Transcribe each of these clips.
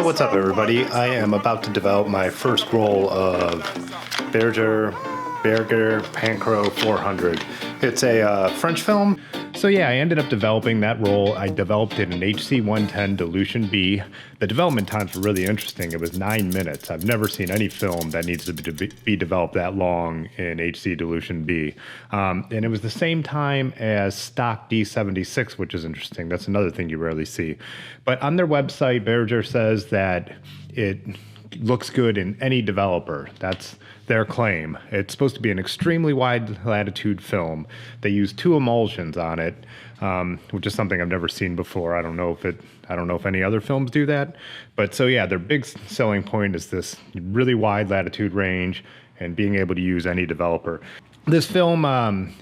what's up everybody? I am about to develop my first roll of Bergger Pancro 400. It's a French film. So yeah, I ended up developing that roll. I developed it in HC-110 dilution B. The development times were really interesting. It was 9 minutes. I've never seen any film that needs to be developed that long in HC dilution B. And it was the same time as stock D76, which is interesting. That's another thing you rarely see. But on their website, Bergger says that it looks good in any developer. That's their claim. It's supposed to be an extremely wide latitude film. They use 2 emulsions on it, which is something I've never seen before. I don't know if any other films do that. But so yeah, their big selling point is this really wide latitude range and being able to use any developer. This film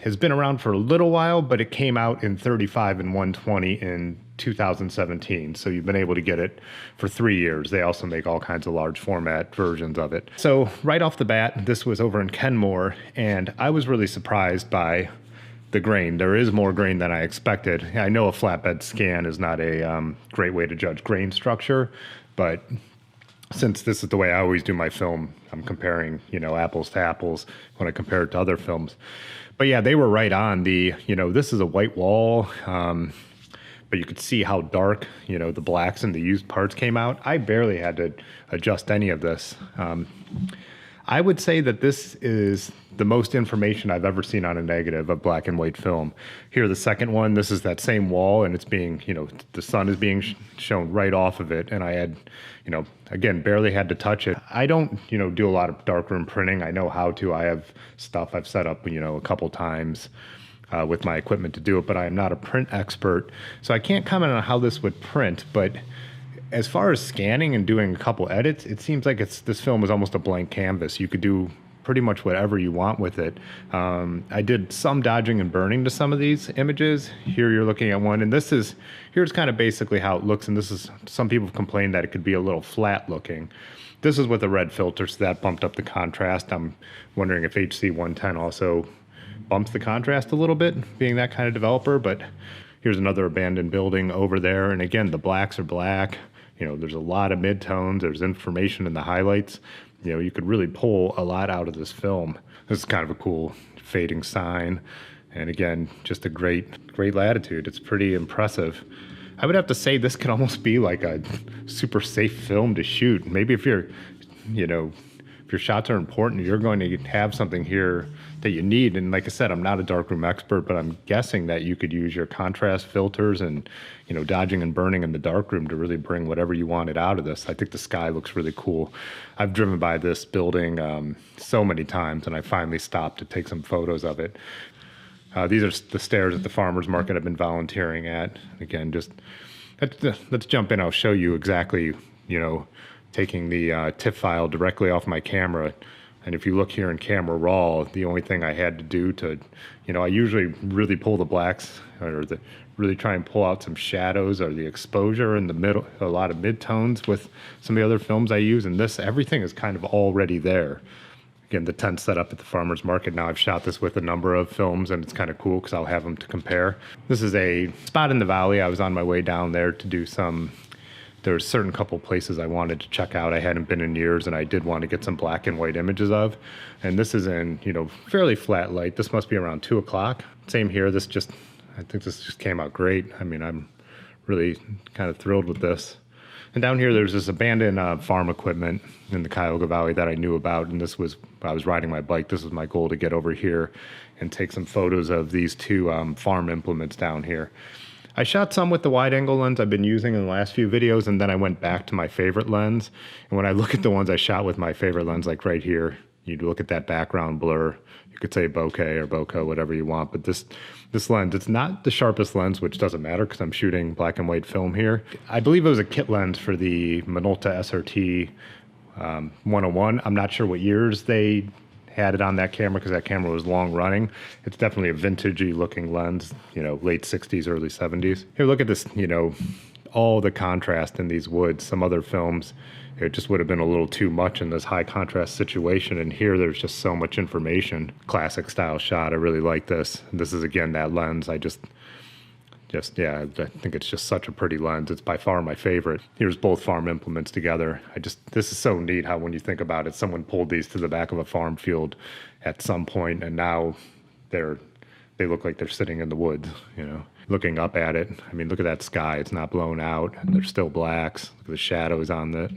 has been around for a little while, but it came out in 35 and 120 in 2017. So you've been able to get it for 3 years. They also make all kinds of large format versions of it. So right off the bat, this was over in Kenmore, and I was really surprised by the grain. There is more grain than I expected. I know a flatbed scan is not a great way to judge grain structure, but since this is the way I always do my film, I'm comparing, apples to apples when I compare it to other films. But yeah, they were right on. This is a white wall, but you could see how dark, the blacks and the used parts came out. I barely had to adjust any of this. I would say that this is the most information I've ever seen on a negative of black and white film. Here, the second one, this is that same wall, and it's being, the sun is being shown right off of it. And I had, again, barely had to touch it. I don't, do a lot of darkroom printing. I know how to. I have stuff I've set up, a couple times with my equipment to do it, but I am not a print expert. So I can't comment on how this would print, but as far as scanning and doing a couple edits, it seems like this film is almost a blank canvas. You could do pretty much whatever you want with it. I did some dodging and burning to some of these images. Here you're looking at one, and here's kind of basically how it looks. And this is, some people have complained that it could be a little flat looking. This is with a red filter, so that bumped up the contrast. I'm wondering if HC-110 also bumps the contrast a little bit, being that kind of developer. But here's another abandoned building over there. And again, the blacks are black. There's a lot of midtones. There's information in the highlights. You could really pull a lot out of this film. This is kind of a cool fading sign. And again, just a great latitude. It's pretty impressive. I would have to say this could almost be like a super safe film to shoot. Maybe if your shots are important, you're going to have something here that you need. And like I said, I'm not a darkroom expert, but I'm guessing that you could use your contrast filters and, dodging and burning in the darkroom to really bring whatever you wanted out of this. I think the sky looks really cool. I've driven by this building so many times, and I finally stopped to take some photos of it. These are the stairs at the farmer's market I've been volunteering at. Again, let's jump in. I'll show you exactly, taking the TIFF file directly off my camera. And if you look here in camera raw, the only thing I had to do to, I usually really pull the blacks or really try and pull out some shadows or the exposure in the middle, a lot of midtones with some of the other films I use. And everything is kind of already there. Again, the tent set up at the farmer's market. Now I've shot this with a number of films, and it's kind of cool because I'll have them to compare. This is a spot in the valley. I was on my way down there to do there were a certain couple places I wanted to check out. I hadn't been in years, and I did want to get some black and white images of. And this is in, fairly flat light. This must be around 2 o'clock. Same here. I think this just came out great. I mean, I'm really kind of thrilled with this. And down here, there's this abandoned farm equipment in the Cuyahoga Valley that I knew about. And I was riding my bike. This was my goal, to get over here and take some photos of these 2 farm implements down here. I shot some with the wide angle lens I've been using in the last few videos, and then I went back to my favorite lens. And when I look at the ones I shot with my favorite lens, like right here, you'd look at that background blur. You could say bokeh or bokeh, whatever you want. But this lens, it's not the sharpest lens, which doesn't matter because I'm shooting black and white film here. I believe it was a kit lens for the Minolta SRT 101. I'm not sure what years they had it on that camera because that camera was long running. It's definitely a vintagey looking lens, late 60s, early 70s. Here, look at this, all the contrast in these woods. Some other films, it just would have been a little too much in this high contrast situation. And here there's just so much information. Classic style shot. I really like this. This is, again, that lens. I just just, yeah, I think it's just such a pretty lens. It's by far my favorite. Here's both farm implements together. This is so neat how when you think about it, someone pulled these to the back of a farm field at some point, and now they look like they're sitting in the woods, you know, looking up at it. I mean, look at that sky. It's not blown out, and they're still blacks. Look at the shadows on it.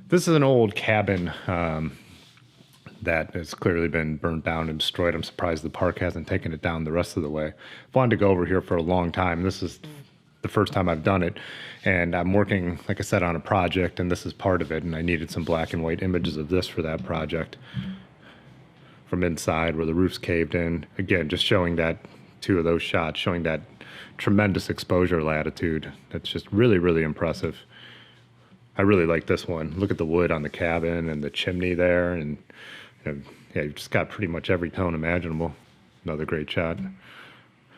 This is an old cabin that has clearly been burned down and destroyed. I'm surprised the park hasn't taken it down the rest of the way. I've wanted to go over here for a long time. This is the first time I've done it, and I'm working, like I said, on a project, and this is part of it, and I needed some black and white images of this for that project from inside where the roof's caved in. Again, just showing that, two of those shots, showing that tremendous exposure latitude. That's just really, really impressive. I really like this one. Look at the wood on the cabin and the chimney there, and yeah, you've just got pretty much every tone imaginable. Another great shot.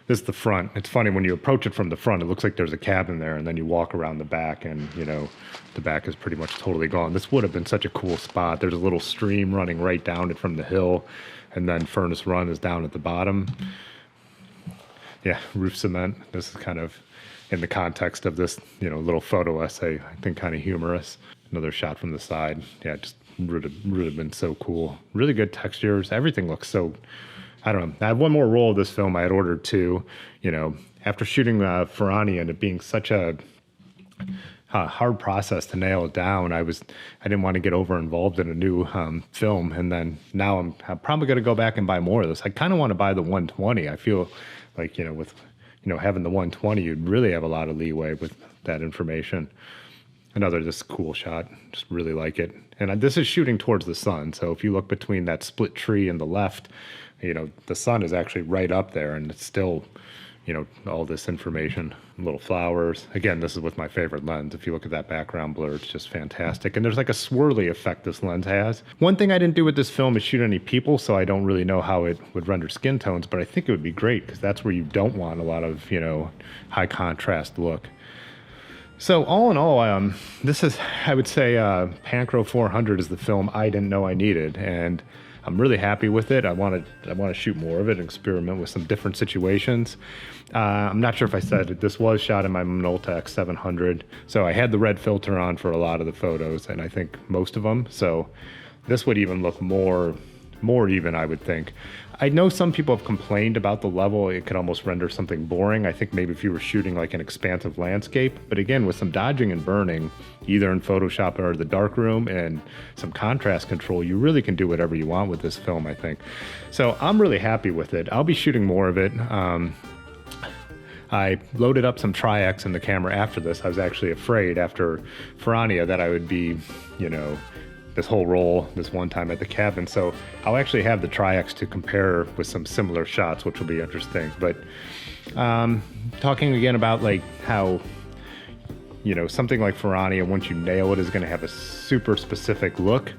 This is the front. It's funny, when you approach it from the front, it looks like there's a cabin there, and then you walk around the back, and, you know, the back is pretty much totally gone. This would have been such a cool spot. There's a little stream running right down it from the hill, and then Furnace Run is down at the bottom. Yeah, roof cement. This is kind of, in the context of this, you know, little photo essay, I think kind of humorous. Another shot from the side. Yeah, just would have been so cool. Really good textures. Everything looks so, I don't know. I have one more roll of this film. I had ordered two. You know, after shooting Ferrani and it being such a hard process to nail it down, I didn't want to get over involved in a new film. And then now I'm probably going to go back and buy more of this. I kind of want to buy the 120. I feel like, you know, with, you know, having the 120, you'd really have a lot of leeway with that information. Another just cool shot. Just really like it. And this is shooting towards the sun. So if you look between that split tree and the left, you know, the sun is actually right up there, and it's still, you know, all this information, little flowers. Again, this is with my favorite lens. If you look at that background blur, it's just fantastic. And there's like a swirly effect this lens has. One thing I didn't do with this film is shoot any people, so I don't really know how it would render skin tones, but I think it would be great because that's where you don't want a lot of, you know, high contrast look. So all in all, this is, I would say, Pancro 400 is the film I didn't know I needed, and I'm really happy with it. I want to shoot more of it and experiment with some different situations. I'm not sure if I said it. This was shot in my Minolta X-700, so I had the red filter on for a lot of the photos, and I think most of them. So this would even look more even, I would think. I know some people have complained about the level. It could almost render something boring. I think maybe if you were shooting like an expansive landscape, but again, with some dodging and burning, either in Photoshop or the darkroom and some contrast control, you really can do whatever you want with this film, I think. So I'm really happy with it. I'll be shooting more of it. I loaded up some Tri-X in the camera after this. I was actually afraid after Ferrania that I would be, you know, this whole roll this one time at the cabin. So I'll actually have the Tri-X to compare with some similar shots, which will be interesting. But talking again about like how, you know, something like Ferrania, once you nail it, is going to have a super specific look.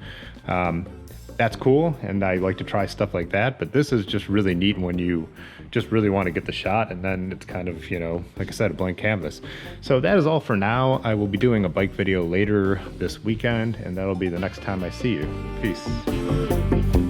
That's cool, and I like to try stuff like that, but this is just really neat when you just really want to get the shot, and then it's kind of, you know, like I said, a blank canvas. So that is all for now. I will be doing a bike video later this weekend, and that'll be the next time I see you. Peace.